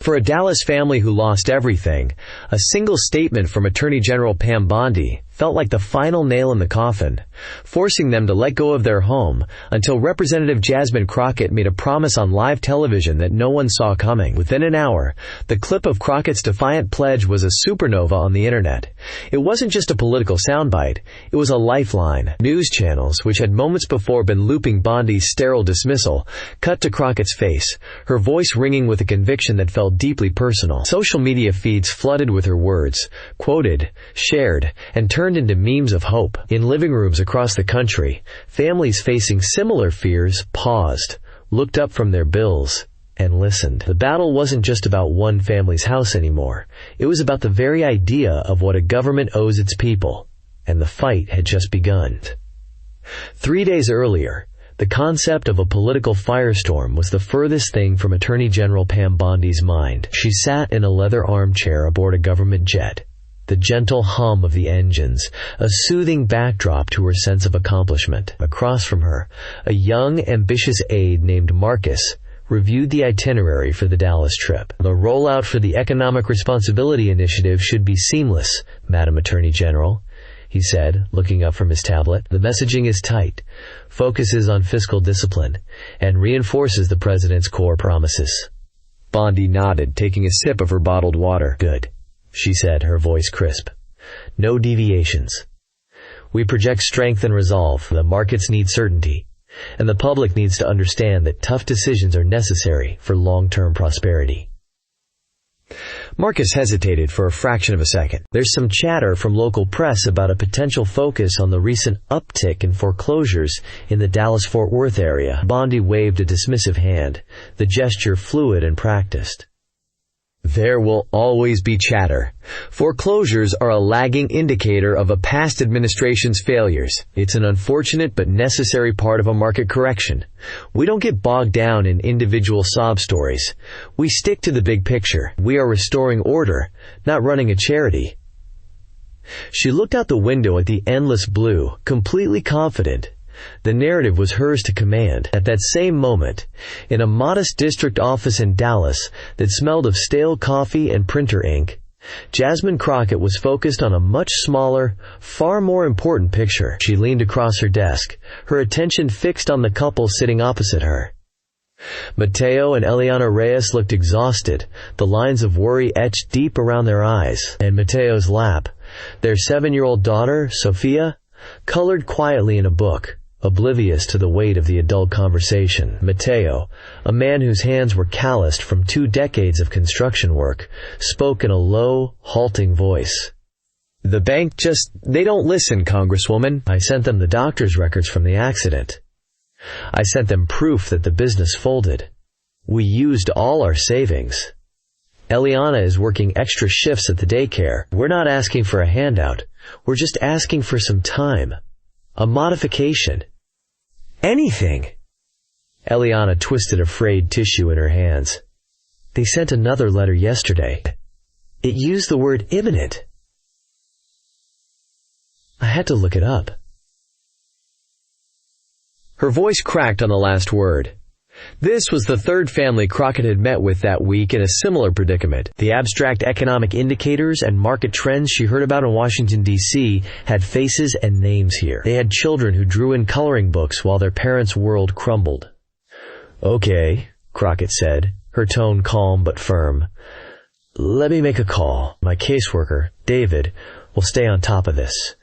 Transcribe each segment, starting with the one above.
For a Dallas family who lost everything, a single statement from Attorney General Pam Bondi felt like the final nail in the coffin, forcing them to let go of their home until Representative Jasmine Crockett made a promise on live television that no one saw coming. Within an hour, the clip of Crockett's defiant pledge was a supernova on the internet. It wasn't just a political soundbite, it was a lifeline. News channels, which had moments before been looping Bondi's sterile dismissal, cut to Crockett's face, her voice ringing with a conviction that felt deeply personal. Social media feeds flooded with her words, quoted, shared, and turned into memes of hope. In living rooms across the country, families facing similar fears paused, looked up from their bills, and listened. The battle wasn't just about one family's house anymore. It was about the very idea of what a government owes its people, and the fight had just begun. 3 days earlier, the concept of a political firestorm was the furthest thing from Attorney General Pam Bondi's mind. She sat in a leather armchair aboard a government jet, the gentle hum of the engines, a soothing backdrop to her sense of accomplishment. Across from her, a young, ambitious aide named Marcus reviewed the itinerary for the Dallas trip. The rollout for the Economic Responsibility Initiative should be seamless, Madam Attorney General, he said, looking up from his tablet. The messaging is tight, focuses on fiscal discipline, and reinforces the president's core promises. Bondi nodded, taking a sip of her bottled water. Good, she said, her voice crisp. No deviations. We project strength and resolve. The markets need certainty, and the public needs to understand that tough decisions are necessary for long-term prosperity. Marcus hesitated for a fraction of a second. There's some chatter from local press about a potential focus on the recent uptick in foreclosures in the Dallas-Fort Worth area. Bondi waved a dismissive hand, the gesture fluid and practiced. There will always be chatter. Foreclosures are a lagging indicator of a past administration's failures. It's an unfortunate but necessary part of a market correction. We don't get bogged down in individual sob stories. We stick to the big picture. We are restoring order, not running a charity. She looked out the window at the endless blue, completely confident. The narrative was hers to command. At that same moment, in a modest district office in Dallas that smelled of stale coffee and printer ink, Jasmine Crockett was focused on a much smaller, far more important picture. She leaned across her desk, her attention fixed on the couple sitting opposite her. Mateo and Eliana Reyes looked exhausted, the lines of worry etched deep around their eyes. In Mateo's lap, their 7-year-old daughter, Sophia, colored quietly in a book, oblivious to the weight of the adult conversation. Mateo, a man whose hands were calloused from 2 decades of construction work, spoke in a low, halting voice. The bank they don't listen, Congresswoman. I sent them the doctor's records from the accident. I sent them proof that the business folded. We used all our savings. Eliana is working extra shifts at the daycare. We're not asking for a handout. We're just asking for some time. A modification. Anything. Eliana twisted a frayed tissue in her hands. They sent another letter yesterday. It used the word imminent. I had to look it up. Her voice cracked on the last word. This was the third family Crockett had met with that week in a similar predicament. The abstract economic indicators and market trends she heard about in Washington, D.C. had faces and names here. They had children who drew in coloring books while their parents' world crumbled. Okay, Crockett said, her tone calm but firm. Let me make a call. My caseworker, David, will stay on top of this.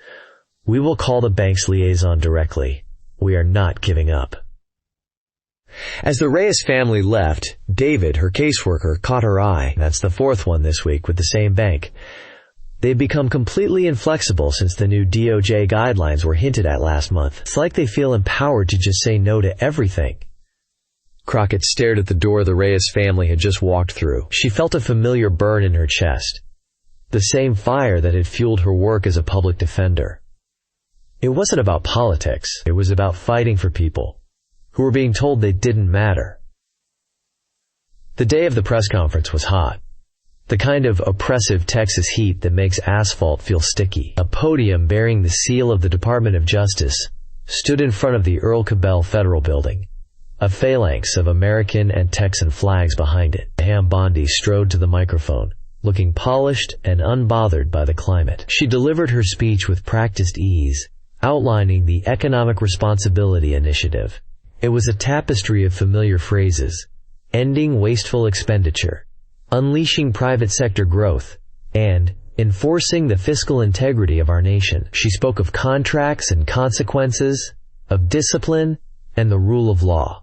We will call the bank's liaison directly. We are not giving up. As the Reyes family left, David, her caseworker, caught her eye. That's the 4th one this week with the same bank. They've become completely inflexible since the new DOJ guidelines were hinted at last month. It's like they feel empowered to just say no to everything. Crockett stared at the door the Reyes family had just walked through. She felt a familiar burn in her chest, the same fire that had fueled her work as a public defender. It wasn't about politics. It was about fighting for people who were being told they didn't matter. The day of the press conference was hot. The kind of oppressive Texas heat that makes asphalt feel sticky. A podium bearing the seal of the Department of Justice stood in front of the Earl Cabell Federal Building, a phalanx of American and Texan flags behind it. Pam Bondi strode to the microphone, looking polished and unbothered by the climate. She delivered her speech with practiced ease, outlining the Economic Responsibility Initiative. It was a tapestry of familiar phrases: ending wasteful expenditure, unleashing private sector growth, and enforcing the fiscal integrity of our nation. She spoke of contracts and consequences, of discipline, and the rule of law.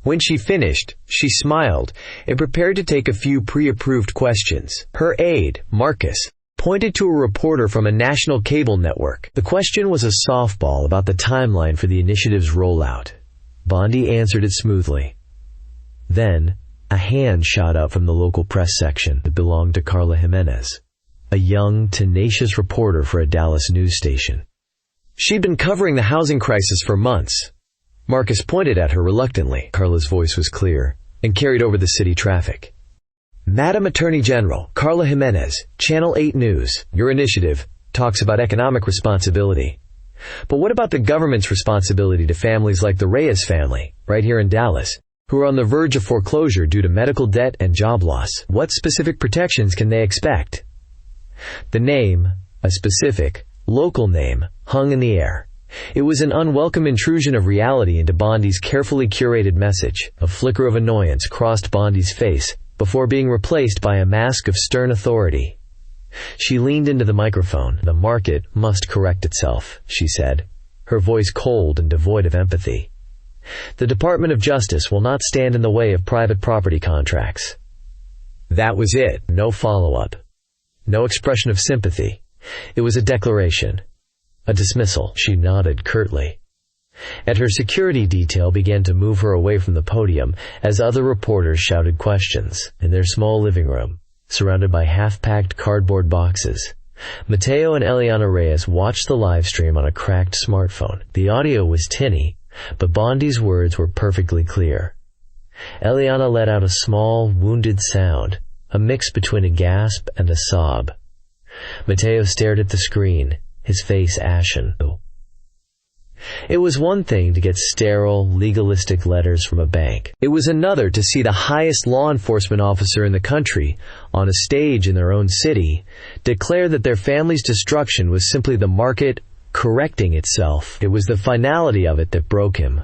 When she finished, she smiled and prepared to take a few pre-approved questions. Her aide, Marcus, pointed to a reporter from a national cable network. The question was a softball about the timeline for the initiative's rollout. Bondi answered it smoothly. Then, a hand shot out from the local press section that belonged to Carla Jimenez, a young, tenacious reporter for a Dallas news station. She'd been covering the housing crisis for months. Marcus pointed at her reluctantly. Carla's voice was clear and carried over the city traffic. Madam Attorney General, Carla Jimenez, Channel 8 News. Your initiative talks about economic responsibility. But what about the government's responsibility to families like the Reyes family, right here in Dallas, who are on the verge of foreclosure due to medical debt and job loss? What specific protections can they expect? The name, a specific, local name, hung in the air. It was an unwelcome intrusion of reality into Bondi's carefully curated message. A flicker of annoyance crossed Bondi's face before being replaced by a mask of stern authority. She leaned into the microphone. The market must correct itself, she said, her voice cold and devoid of empathy. The Department of Justice will not stand in the way of private property contracts. That was it. No follow-up. No expression of sympathy. It was a declaration. A dismissal. She nodded curtly. And her security detail began to move her away from the podium as other reporters shouted questions. In their small living room, surrounded by half-packed cardboard boxes, Mateo and Eliana Reyes watched the live stream on a cracked smartphone. The audio was tinny, but Bondi's words were perfectly clear. Eliana let out a small, wounded sound, a mix between a gasp and a sob. Mateo stared at the screen, his face ashen. It was one thing to get sterile, legalistic letters from a bank. It was another to see the highest law enforcement officer in the country, on a stage in their own city, declare that their family's destruction was simply the market correcting itself. It was the finality of it that broke him.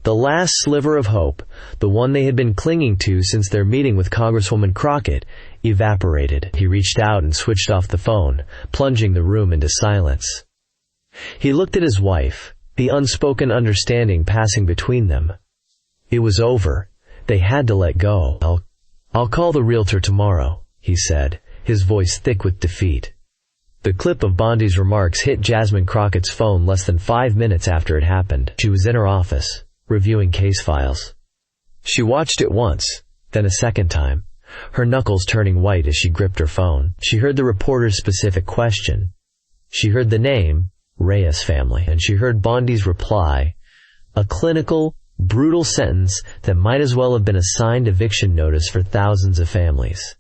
The last sliver of hope, the one they had been clinging to since their meeting with Congresswoman Crockett, evaporated. He reached out and switched off the phone, plunging the room into silence. He looked at his wife, the unspoken understanding passing between them. It was over. They had to let go. I'll call the realtor tomorrow, he said, his voice thick with defeat. The clip of Bondi's remarks hit Jasmine Crockett's phone less than 5 minutes after it happened. She was in her office, reviewing case files. She watched it once, then a second time, her knuckles turning white as she gripped her phone. She heard the reporter's specific question. She heard the name, Reyes family, and she heard Bondi's reply, a clinical, brutal sentence that might as well have been a signed eviction notice for thousands of families.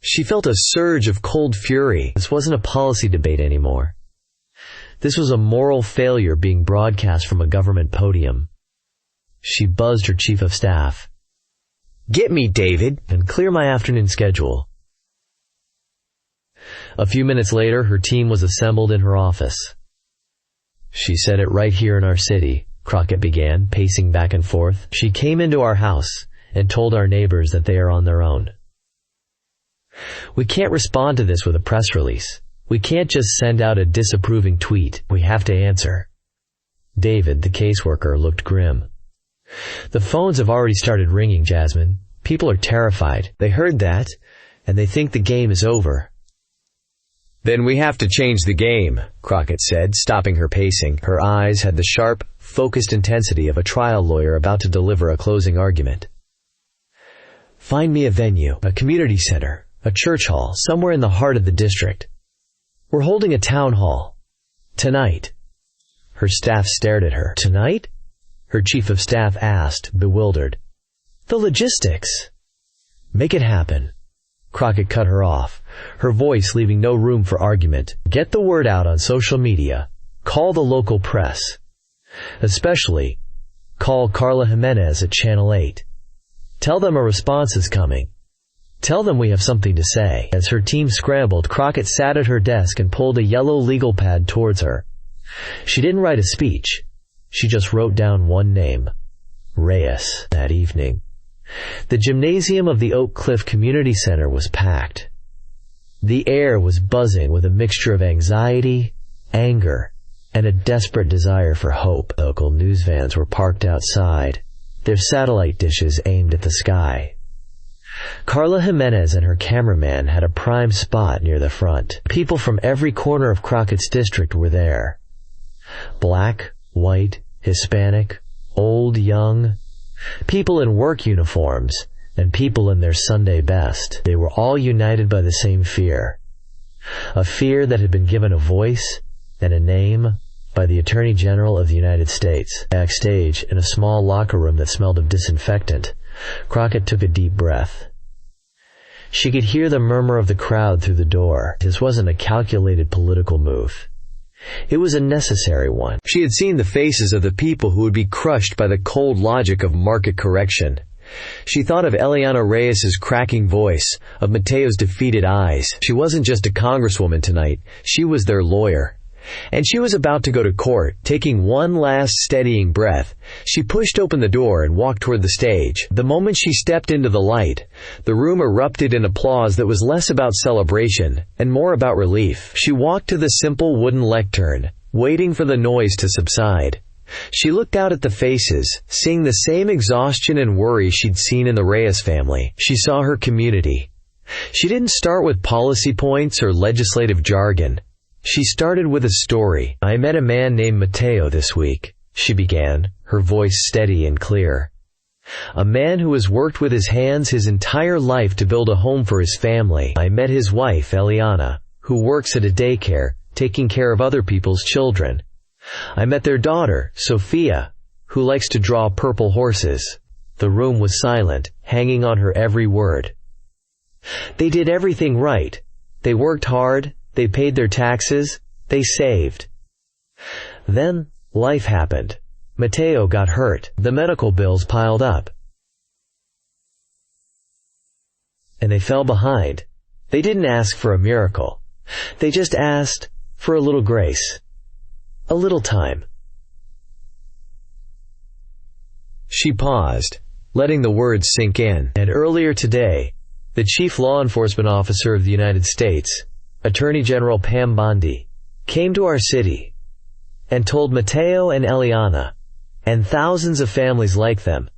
She felt a surge of cold fury. This wasn't a policy debate anymore. This was a moral failure being broadcast from a government podium. She buzzed her chief of staff. Get me, David, and clear my afternoon schedule. A few minutes later, her team was assembled in her office. She said it right here in our city, Crockett began, pacing back and forth. She came into our house and told our neighbors that they are on their own. We can't respond to this with a press release. We can't just send out a disapproving tweet. We have to answer. David, the caseworker, looked grim. The phones have already started ringing, Jasmine. People are terrified. They heard that, and they think the game is over. Then we have to change the game, Crockett said, stopping her pacing. Her eyes had the sharp, focused intensity of a trial lawyer about to deliver a closing argument. Find me a venue, a community center, a church hall, somewhere in the heart of the district. We're holding a town hall. Tonight. Her staff stared at her. Tonight? Her chief of staff asked, bewildered. The logistics. Make it happen. Crockett cut her off, her voice leaving no room for argument. Get the word out on social media. Call the local press. Especially Call Carla Jimenez at Channel 8. Tell them a response is coming. Tell them we have something to say." As her team scrambled, Crockett sat at her desk and pulled a yellow legal pad towards her. She didn't write a speech. She just wrote down one name: Reyes. That evening, the gymnasium of the Oak Cliff Community Center was packed. The air was buzzing with a mixture of anxiety, anger, and a desperate desire for hope. Local news vans were parked outside, their satellite dishes aimed at the sky. Carla Jimenez and her cameraman had a prime spot near the front. People from every corner of Crockett's district were there. Black, white, Hispanic, old, young, people in work uniforms, and people in their Sunday best. They were all united by the same fear. A fear that had been given a voice and a name by the Attorney General of the United States. Backstage, in a small locker room that smelled of disinfectant, Crockett took a deep breath. She could hear the murmur of the crowd through the door. This wasn't a calculated political move. It was a necessary one. She had seen the faces of the people who would be crushed by the cold logic of market correction. She thought of Eliana Reyes's cracking voice, of Mateo's defeated eyes. She wasn't just a congresswoman tonight, she was their lawyer. And she was about to go to court. Taking one last steadying breath, she pushed open the door and walked toward the stage. The moment she stepped into the light, the room erupted in applause that was less about celebration and more about relief. She walked to the simple wooden lectern, waiting for the noise to subside. She looked out at the faces, seeing the same exhaustion and worry she'd seen in the Reyes family. She saw her community. She didn't start with policy points or legislative jargon. She started with a story. "I met a man named Mateo this week," she began, her voice steady and clear. "A man who has worked with his hands his entire life to build a home for his family. I met his wife, Eliana, who works at a daycare, taking care of other people's children. I met their daughter, Sophia, who likes to draw purple horses." The room was silent, hanging on her every word. They did everything right. They worked hard. They paid their taxes. They saved. Then life happened. Mateo got hurt. The medical bills piled up. And they fell behind. They didn't ask for a miracle. They just asked for a little grace. A little time. She paused, letting the words sink in. And earlier today, the chief law enforcement officer of the United States, Attorney General Pam Bondi, came to our city and told Mateo and Eliana, and thousands of families like them,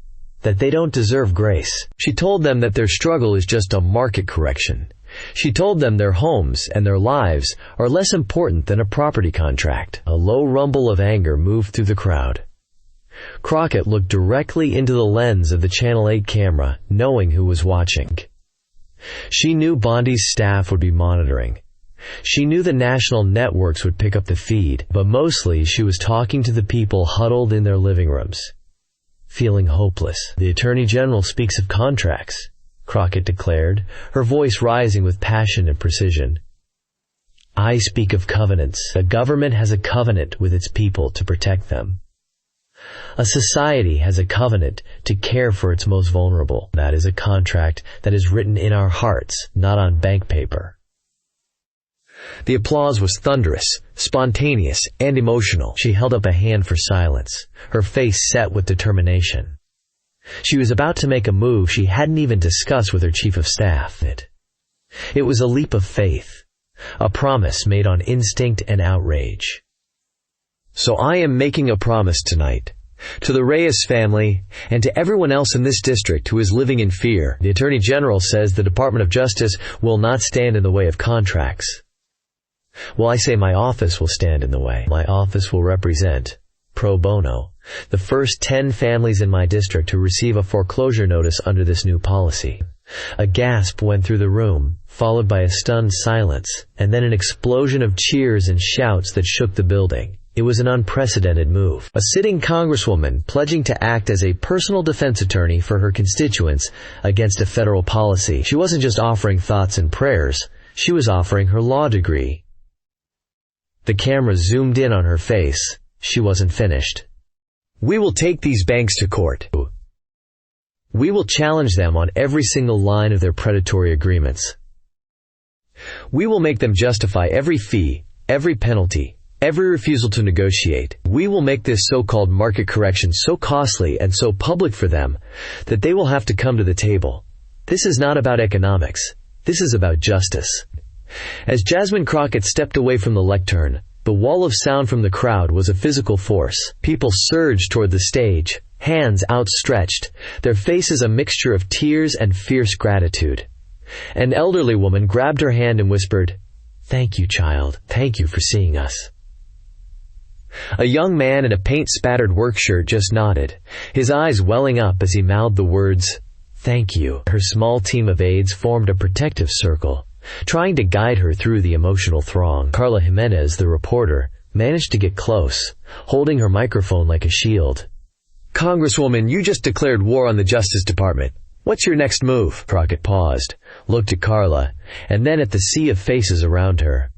that they don't deserve grace. She told them that their struggle is just a market correction. She told them their homes and their lives are less important than a property contract. A low rumble of anger moved through the crowd. Crockett looked directly into the lens of the Channel 8 camera, knowing who was watching. She knew Bondi's staff would be monitoring. She knew the national networks would pick up the feed, but mostly she was talking to the people huddled in their living rooms, feeling hopeless. "The Attorney General speaks of contracts," Crockett declared, her voice rising with passion and precision. "I speak of covenants. A government has a covenant with its people to protect them. A society has a covenant to care for its most vulnerable. That is a contract that is written in our hearts, not on bank paper." The applause was thunderous, spontaneous, and emotional. She held up a hand for silence, her face set with determination. She was about to make a move she hadn't even discussed with her chief of staff. It was a leap of faith, a promise made on instinct and outrage. "So I am making a promise tonight, to the Reyes family and to everyone else in this district who is living in fear. The Attorney General says the Department of Justice will not stand in the way of contracts. Well, I say my office will stand in the way. My office will represent, pro bono, the first 10 families in my district who receive a foreclosure notice under this new policy." A gasp went through the room, followed by a stunned silence, and then an explosion of cheers and shouts that shook the building. It was an unprecedented move. A sitting congresswoman pledging to act as a personal defense attorney for her constituents against a federal policy. She wasn't just offering thoughts and prayers, she was offering her law degree. The camera zoomed in on her face. She wasn't finished. We will take these banks to court. We will challenge them on every single line of their predatory agreements. We will make them justify every fee, every penalty, every refusal to negotiate. We will make this so-called market correction so costly and so public for them that they will have to come to the table. This is not about economics. This is about justice. As Jasmine Crockett stepped away from the lectern, the wall of sound from the crowd was a physical force. People surged toward the stage, hands outstretched, their faces a mixture of tears and fierce gratitude. An elderly woman grabbed her hand and whispered, "Thank you, child. Thank you for seeing us." A young man in a paint-spattered work shirt just nodded, his eyes welling up as he mouthed the words, "Thank you." Her small team of aides formed a protective circle, trying to guide her through the emotional throng. Carla Jimenez, the reporter, managed to get close, holding her microphone like a shield. "Congresswoman, you just declared war on the Justice Department. What's your next move?" Crockett paused, looked at Carla, and then at the sea of faces around her.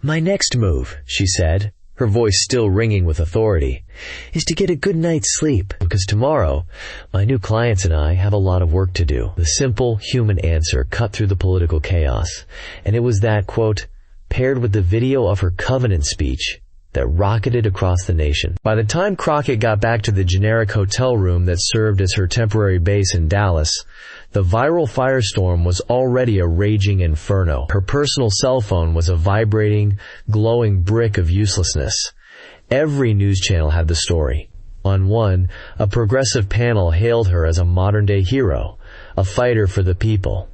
"My next move," she said, her voice still ringing with authority, "is to get a good night's sleep, because tomorrow, my new clients and I have a lot of work to do." The simple, human answer cut through the political chaos, and it was that, quote, paired with the video of her covenant speech, that rocketed across the nation. By the time Crockett got back to the generic hotel room that served as her temporary base in Dallas, the viral firestorm was already a raging inferno. Her personal cell phone was a vibrating, glowing brick of uselessness. Every news channel had the story. On one, a progressive panel hailed her as a modern-day hero, a fighter for the people.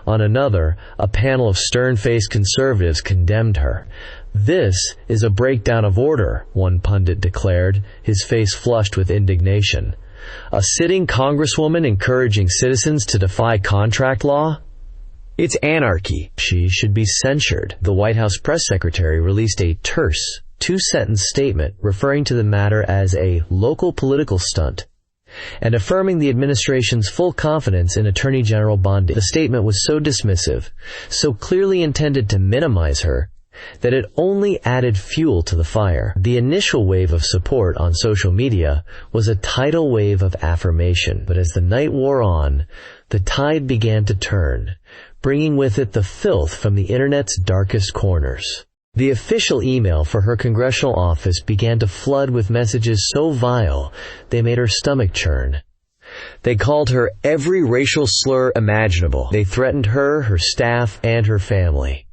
On another, a panel of stern-faced conservatives condemned her. "This is a breakdown of order," one pundit declared, his face flushed with indignation. "A sitting congresswoman encouraging citizens to defy contract law? It's anarchy. She should be censured." The White House press secretary released a terse, two-sentence statement referring to the matter as a local political stunt and affirming the administration's full confidence in Attorney General Bondi. The statement was so dismissive, so clearly intended to minimize her, that it only added fuel to the fire. The initial wave of support on social media was a tidal wave of affirmation, but as the night wore on, the tide began to turn, bringing with it the filth from the internet's darkest corners. The official email for her congressional office began to flood with messages so vile they made her stomach churn. They called her every racial slur imaginable. They threatened her, her staff, and her family.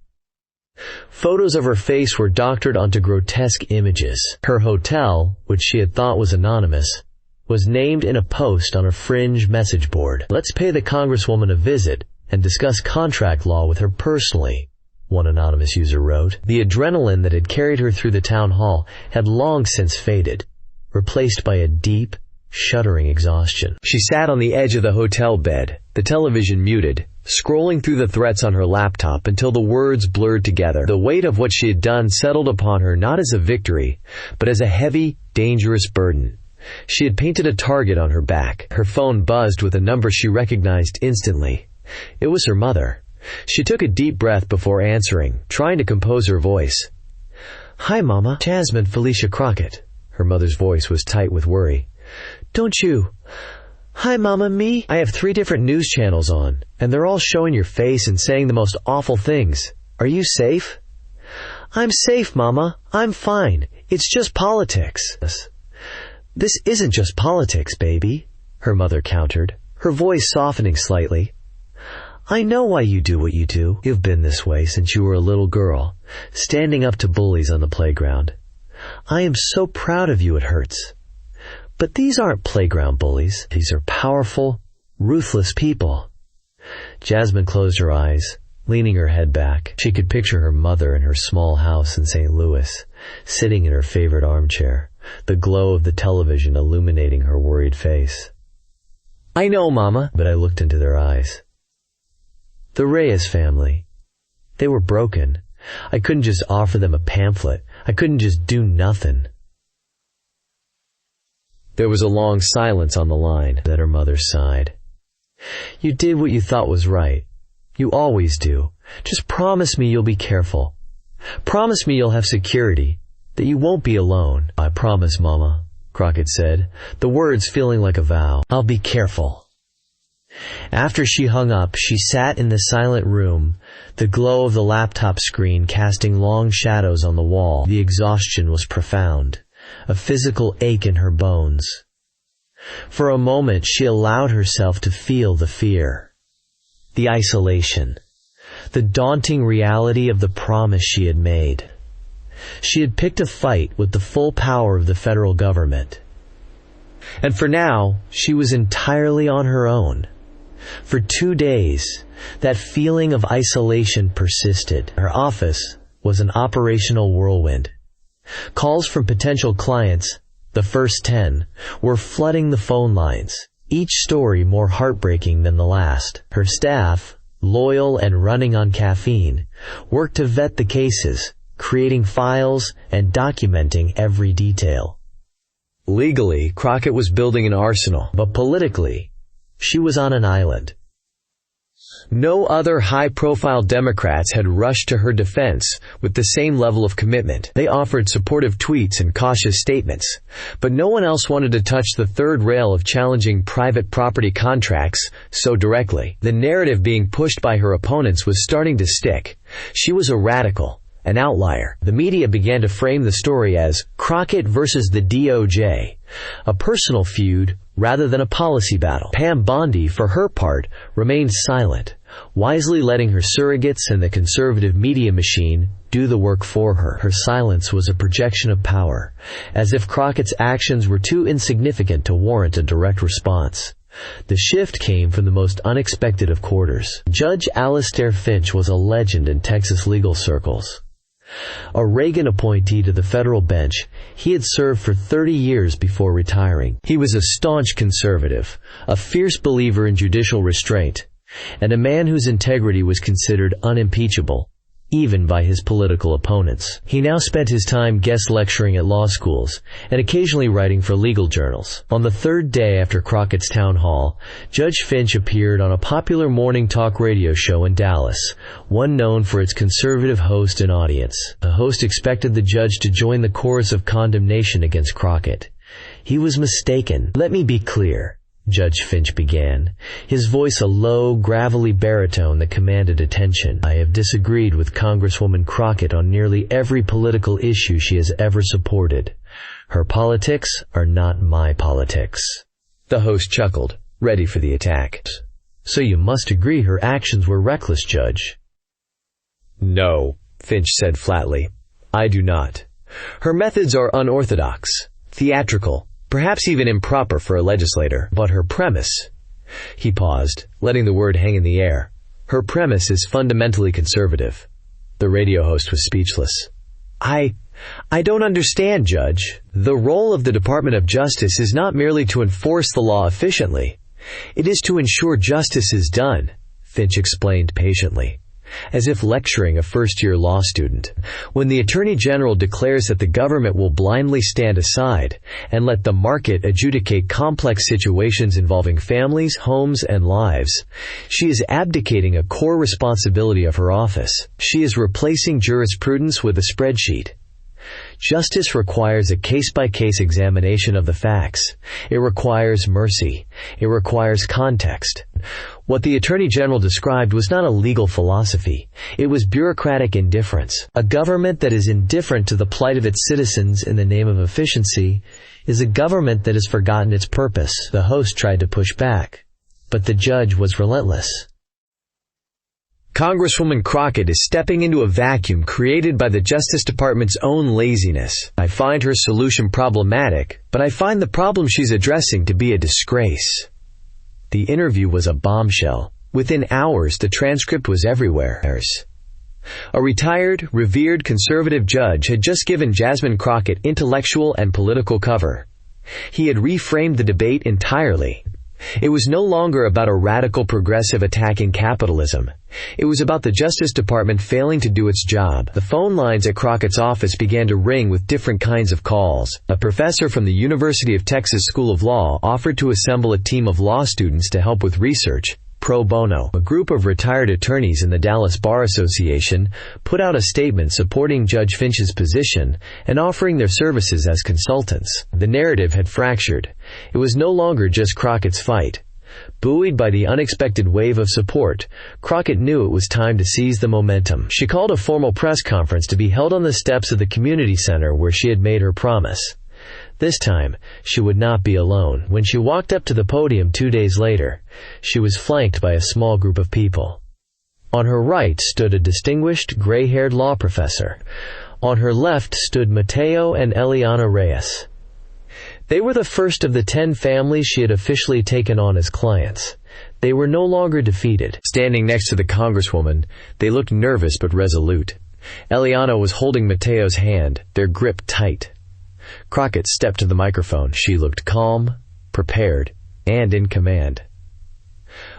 Photos of her face were doctored onto grotesque images. Her hotel, which she had thought was anonymous, was named in a post on a fringe message board. "Let's pay the congresswoman a visit and discuss contract law with her personally," one anonymous user wrote. The adrenaline that had carried her through the town hall had long since faded, replaced by a deep, shuddering exhaustion. She sat on the edge of the hotel bed, the television muted, scrolling through the threats on her laptop until the words blurred together. The weight of what she had done settled upon her not as a victory, but as a heavy, dangerous burden. She had painted a target on her back. Her phone buzzed with a number she recognized instantly. It was her mother. She took a deep breath before answering, trying to compose her voice. "Hi, Mama. Jasmine Felicia Crockett." Her mother's voice was tight with worry. "Don't you?" "Hi, Mama, me? I have 3 different news channels on, and they're all showing your face and saying the most awful things. Are you safe?" "I'm safe, Mama. I'm fine. It's just politics." "This isn't just politics, baby," her mother countered, her voice softening slightly. "I know why you do what you do. You've been this way since you were a little girl, standing up to bullies on the playground. I am so proud of you, it hurts. But these aren't playground bullies. These are powerful, ruthless people." Jasmine closed her eyes, leaning her head back. She could picture her mother in her small house in St. Louis, sitting in her favorite armchair, the glow of the television illuminating her worried face. "I know, Mama." But I looked into their eyes. The Reyes family. They were broken. I couldn't just offer them a pamphlet. I couldn't just do nothing. There was a long silence on the line. Then her mother sighed. "You did what you thought was right. You always do. Just promise me you'll be careful. Promise me you'll have security, that you won't be alone." "I promise, Mama. Crockett said, the words feeling like a vow. "I'll be careful." After she hung up, she sat in the silent room, the glow of the laptop screen casting long shadows on the wall. The exhaustion was profound, a physical ache in her bones. For a moment she allowed herself to feel the fear, the isolation, the daunting reality of the promise she had made. She had picked a fight with the full power of the federal government. And for now, she was entirely on her own. For 2 days, that feeling of isolation persisted. Her office was an operational whirlwind. Calls from potential clients, the first 10, were flooding the phone lines, each story more heartbreaking than the last. Her staff, loyal and running on caffeine, worked to vet the cases, creating files and documenting every detail. Legally, Crockett was building an arsenal, but politically, she was on an island. No other high-profile Democrats had rushed to her defense with the same level of commitment. They offered supportive tweets and cautious statements, but no one else wanted to touch the third rail of challenging private property contracts so directly. The narrative being pushed by her opponents was starting to stick. She was a radical, an outlier. The media began to frame the story as Crockett versus the DOJ, a personal feud rather than a policy battle. Pam Bondi, for her part, remained silent, wisely letting her surrogates and the conservative media machine do the work for her. Her silence was a projection of power, as if Crockett's actions were too insignificant to warrant a direct response. The shift came from the most unexpected of quarters. Judge Alastair Finch was a legend in Texas legal circles. A Reagan appointee to the federal bench, he had served for 30 years before retiring. He was a staunch conservative, a fierce believer in judicial restraint, and a man whose integrity was considered unimpeachable, even by his political opponents. He now spent his time guest lecturing at law schools and occasionally writing for legal journals. On the third day after Crockett's town hall, Judge Finch appeared on a popular morning talk radio show in Dallas, one known for its conservative host and audience. The host expected the judge to join the chorus of condemnation against Crockett. He was mistaken. "Let me be clear," Judge Finch began, his voice a low, gravelly baritone that commanded attention. "I have disagreed with Congresswoman Crockett on nearly every political issue she has ever supported. Her politics are not my politics." The host chuckled, ready for the attack. "So you must agree her actions were reckless, Judge." "No," Finch said flatly. "I do not. Her methods are unorthodox, theatrical, perhaps even improper for a legislator. But her premise—" He paused, letting the word hang in the air. "Her premise is fundamentally conservative." The radio host was speechless. I don't understand, Judge. The role of the Department of Justice is not merely to enforce the law efficiently. It is to ensure justice is done," Finch explained patiently, as if lecturing a first-year law student. "When the Attorney General declares that the government will blindly stand aside and let the market adjudicate complex situations involving families, homes, and lives, she is abdicating a core responsibility of her office. She is replacing jurisprudence with a spreadsheet. Justice requires a case-by-case examination of the facts. It requires mercy. It requires context." What the Attorney General described was not a legal philosophy. It was bureaucratic indifference. A government that is indifferent to the plight of its citizens in the name of efficiency is a government that has forgotten its purpose. The host tried to push back, but the judge was relentless. "Congresswoman Crockett is stepping into a vacuum created by the Justice Department's own laziness. I find her solution problematic, but I find the problem she's addressing to be a disgrace." The interview was a bombshell. Within hours, the transcript was everywhere. A retired, revered conservative judge had just given Jasmine Crockett intellectual and political cover. He had reframed the debate entirely. It was no longer about a radical progressive attacking capitalism. It was about the Justice Department failing to do its job. The phone lines at Crockett's office began to ring with different kinds of calls. A professor from the University of Texas School of Law offered to assemble a team of law students to help with research, pro bono. A group of retired attorneys in the Dallas Bar Association put out a statement supporting Judge Finch's position and offering their services as consultants. The narrative had fractured. It was no longer just Crockett's fight. Buoyed by the unexpected wave of support, Crockett knew it was time to seize the momentum. She called a formal press conference to be held on the steps of the community center where she had made her promise. This time, she would not be alone. When she walked up to the podium 2 days later, she was flanked by a small group of people. On her right stood a distinguished, gray-haired law professor. On her left stood Mateo and Eliana Reyes. They were the first of the 10 families she had officially taken on as clients. They were no longer defeated. Standing next to the congresswoman, they looked nervous but resolute. Eliana was holding Mateo's hand, their grip tight. Crockett stepped to the microphone. She looked calm, prepared, and in command.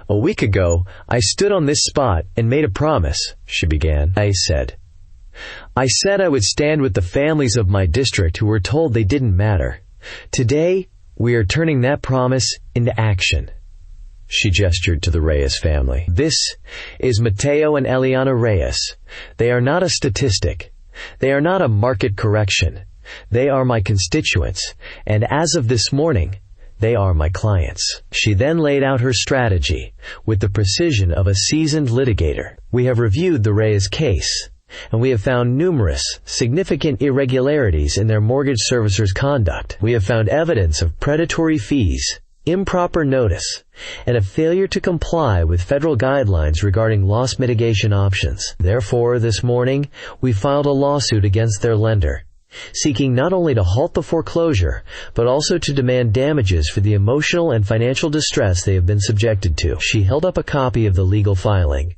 "A week ago, I stood on this spot and made a promise," she began. I said I would stand with the families of my district who were told they didn't matter. Today, we are turning that promise into action." She gestured to the Reyes family. "This is Mateo and Eliana Reyes. They are not a statistic. They are not a market correction. They are my constituents, and as of this morning, they are my clients." She then laid out her strategy with the precision of a seasoned litigator. "We have reviewed the Reyes case, and we have found numerous, significant irregularities in their mortgage servicer's conduct. We have found evidence of predatory fees, improper notice, and a failure to comply with federal guidelines regarding loss mitigation options. Therefore, this morning, we filed a lawsuit against their lender, seeking not only to halt the foreclosure, but also to demand damages for the emotional and financial distress they have been subjected to." She held up a copy of the legal filing.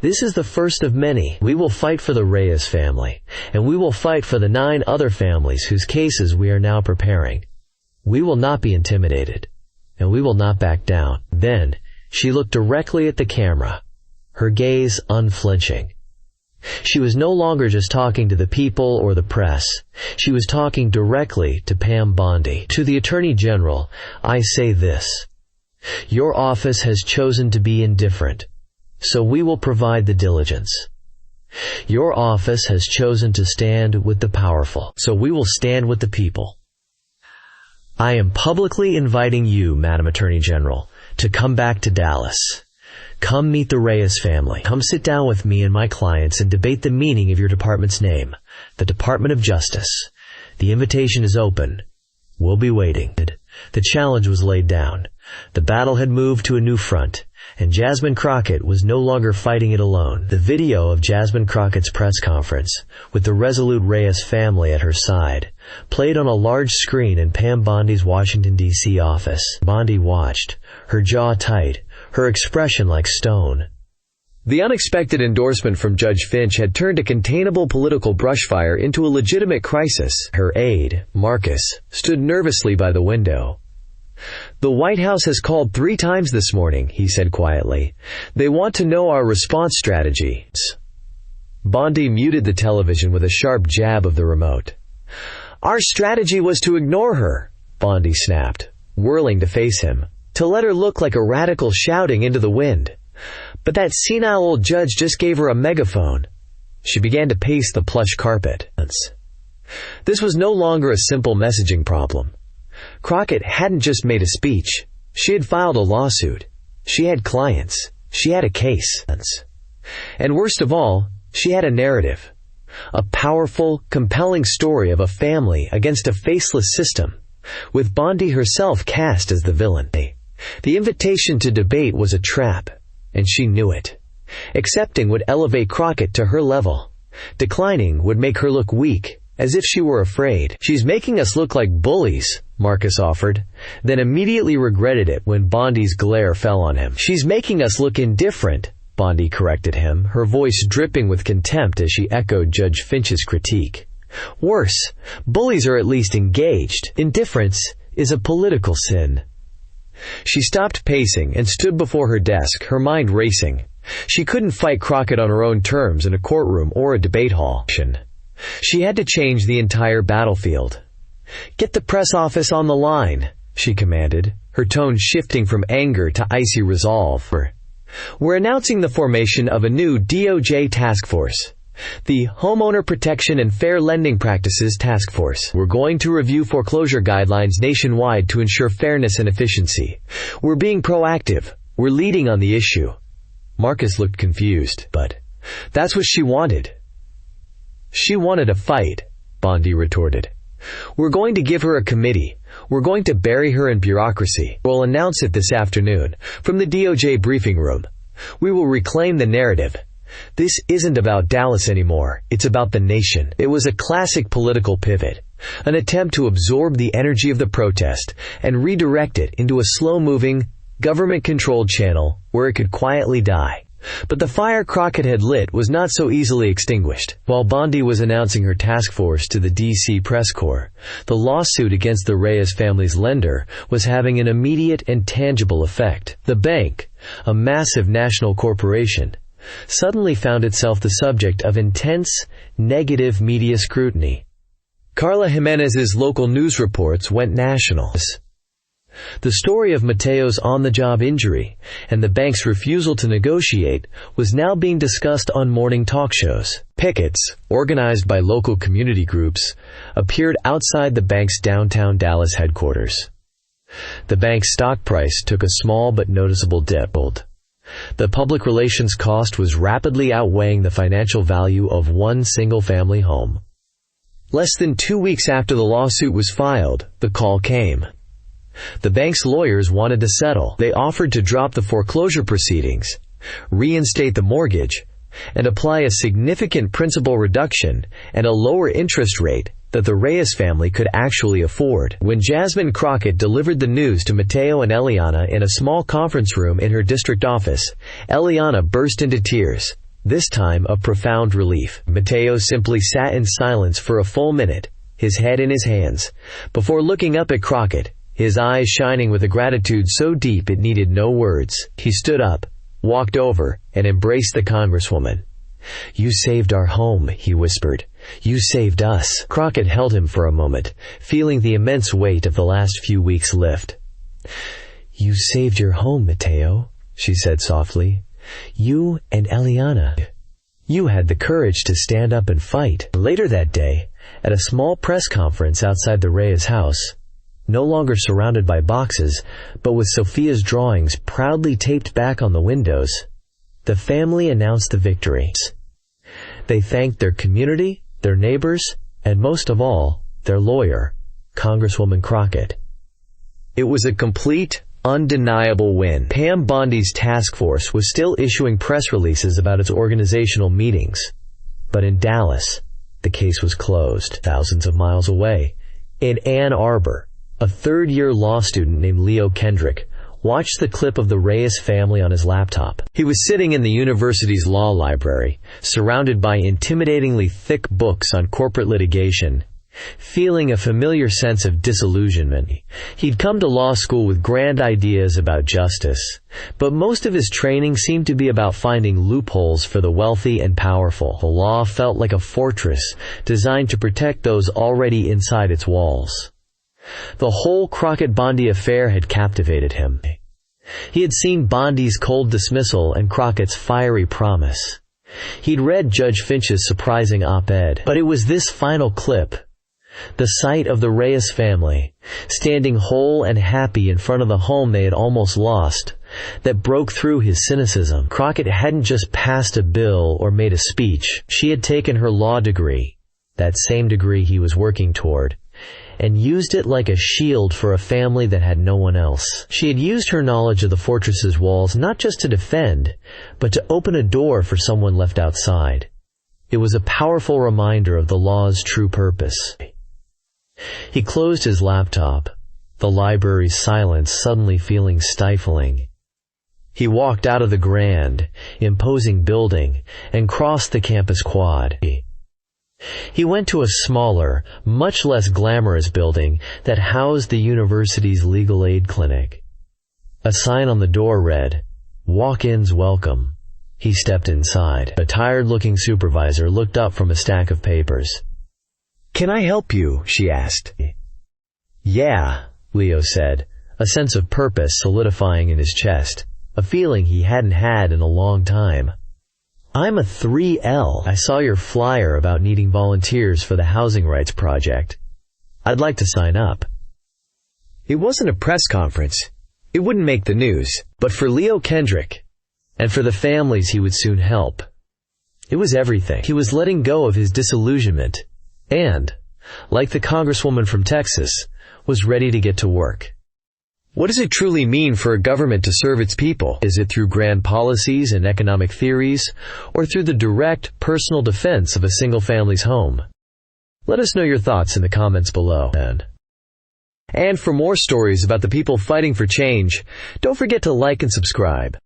"This is the first of many. We will fight for the Reyes family, and we will fight for the 9 other families whose cases we are now preparing. We will not be intimidated, and we will not back down." Then, she looked directly at the camera, her gaze unflinching. She was no longer just talking to the people or the press. She was talking directly to Pam Bondi. "To the Attorney General, I say this. Your office has chosen to be indifferent, so we will provide the diligence. Your office has chosen to stand with the powerful, so we will stand with the people. I am publicly inviting you, Madam Attorney General, to come back to Dallas. Come meet the Reyes family. Come sit down with me and my clients and debate the meaning of your department's name, the Department of Justice. The invitation is open. We'll be waiting." The challenge was laid down. The battle had moved to a new front, and Jasmine Crockett was no longer fighting it alone. The video of Jasmine Crockett's press conference, with the resolute Reyes family at her side, played on a large screen in Pam Bondi's Washington, D.C. office. Bondi watched, her jaw tight, her expression like stone. The unexpected endorsement from Judge Finch had turned a containable political brushfire into a legitimate crisis. Her aide, Marcus, stood nervously by the window. "The White House has called 3 times this morning," he said quietly. "They want to know our response strategy." Bondi muted the television with a sharp jab of the remote. "Our strategy was to ignore her," Bondi snapped, whirling to face him, "to let her look like a radical shouting into the wind. But that senile old judge just gave her a megaphone." She began to pace the plush carpet. This was no longer a simple messaging problem. Crockett hadn't just made a speech. She had filed a lawsuit. She had clients. She had a case. And worst of all, she had a narrative. A powerful, compelling story of a family against a faceless system, with Bondi herself cast as the villain. The invitation to debate was a trap, and she knew it. Accepting would elevate Crockett to her level. Declining would make her look weak, as if she were afraid. "She's making us look like bullies," Marcus offered, then immediately regretted it when Bondi's glare fell on him. "She's making us look indifferent," Bondi corrected him, her voice dripping with contempt as she echoed Judge Finch's critique. "Worse, bullies are at least engaged. Indifference is a political sin." She stopped pacing and stood before her desk, her mind racing. She couldn't fight Crockett on her own terms in a courtroom or a debate hall. She had to change the entire battlefield. "Get the press office on the line," she commanded, her tone shifting from anger to icy resolve. We're announcing the formation of a new DOJ task force, the Homeowner Protection and Fair Lending Practices Task Force. We're going to review foreclosure guidelines nationwide to ensure fairness and efficiency. We're being proactive. We're leading on the issue. Marcus looked confused, but that's what she wanted. She wanted a fight, Bondi retorted. We're going to give her a committee. We're going to bury her in bureaucracy. We'll announce it this afternoon from the DOJ briefing room. We will reclaim the narrative. This isn't about Dallas anymore. It's about the nation. It was a classic political pivot, an attempt to absorb the energy of the protest and redirect it into a slow-moving, government-controlled channel where it could quietly die. But the fire Crockett had lit was not so easily extinguished. While Bondi was announcing her task force to the D.C. press corps, the lawsuit against the Reyes family's lender was having an immediate and tangible effect. The bank, a massive national corporation, suddenly found itself the subject of intense, negative media scrutiny. Carla Jimenez's local news reports went national. The story of Mateo's on-the-job injury and the bank's refusal to negotiate was now being discussed on morning talk shows. Pickets, organized by local community groups, appeared outside the bank's downtown Dallas headquarters. The bank's stock price took a small but noticeable dip. The public relations cost was rapidly outweighing the financial value of one single-family home. Less than 2 weeks after the lawsuit was filed, the call came. The bank's lawyers wanted to settle. They offered to drop the foreclosure proceedings, reinstate the mortgage, and apply a significant principal reduction and a lower interest rate that the Reyes family could actually afford. When Jasmine Crockett delivered the news to Mateo and Eliana in a small conference room in her district office, Eliana burst into tears, this time of profound relief. Mateo simply sat in silence for a full minute, his head in his hands, before looking up at Crockett, his eyes shining with a gratitude so deep it needed no words. He stood up, walked over, and embraced the congresswoman. "You saved our home," he whispered. "You saved us." Crockett held him for a moment, feeling the immense weight of the last few weeks lift. "You saved your home, Mateo," she said softly. "You and Eliana. You had the courage to stand up and fight." Later that day, at a small press conference outside the Reyes house, no longer surrounded by boxes, but with Sophia's drawings proudly taped back on the windows, the family announced the victory. They thanked their community, their neighbors, and most of all, their lawyer, Congresswoman Crockett. It was a complete, undeniable win. Pam Bondi's task force was still issuing press releases about its organizational meetings. But in Dallas, the case was closed. Thousands of miles away, in Ann Arbor, a third-year law student named Leo Kendrick watched the clip of the Reyes family on his laptop. He was sitting in the university's law library, surrounded by intimidatingly thick books on corporate litigation, feeling a familiar sense of disillusionment. He'd come to law school with grand ideas about justice, but most of his training seemed to be about finding loopholes for the wealthy and powerful. The law felt like a fortress designed to protect those already inside its walls. The whole Crockett-Bondi affair had captivated him. He had seen Bondi's cold dismissal and Crockett's fiery promise. He'd read Judge Finch's surprising op-ed. But it was this final clip, the sight of the Reyes family, standing whole and happy in front of the home they had almost lost, that broke through his cynicism. Crockett hadn't just passed a bill or made a speech. She had taken her law degree, that same degree he was working toward, and used it like a shield for a family that had no one else. She had used her knowledge of the fortress's walls not just to defend, but to open a door for someone left outside. It was a powerful reminder of the law's true purpose. He closed his laptop, the library's silence suddenly feeling stifling. He walked out of the grand, imposing building and crossed the campus quad. He went to a smaller, much less glamorous building that housed the university's legal aid clinic. A sign on the door read, "Walk-ins welcome." He stepped inside. A tired-looking supervisor looked up from a stack of papers. "Can I help you?" she asked. "Yeah," Leo said, a sense of purpose solidifying in his chest. a feeling he hadn't had in a long time. "I'm a 3L. I saw your flyer about needing volunteers for the Housing Rights Project. I'd like to sign up." It wasn't a press conference. It wouldn't make the news. But for Leo Kendrick, and for the families he would soon help, it was everything. He was letting go of his disillusionment and, like the congresswoman from Texas, was ready to get to work. What does it truly mean for a government to serve its people? Is it through grand policies and economic theories, or through the direct, personal defense of a single family's home? Let us know your thoughts in the comments below. And for more stories about the people fighting for change, don't forget to like and subscribe.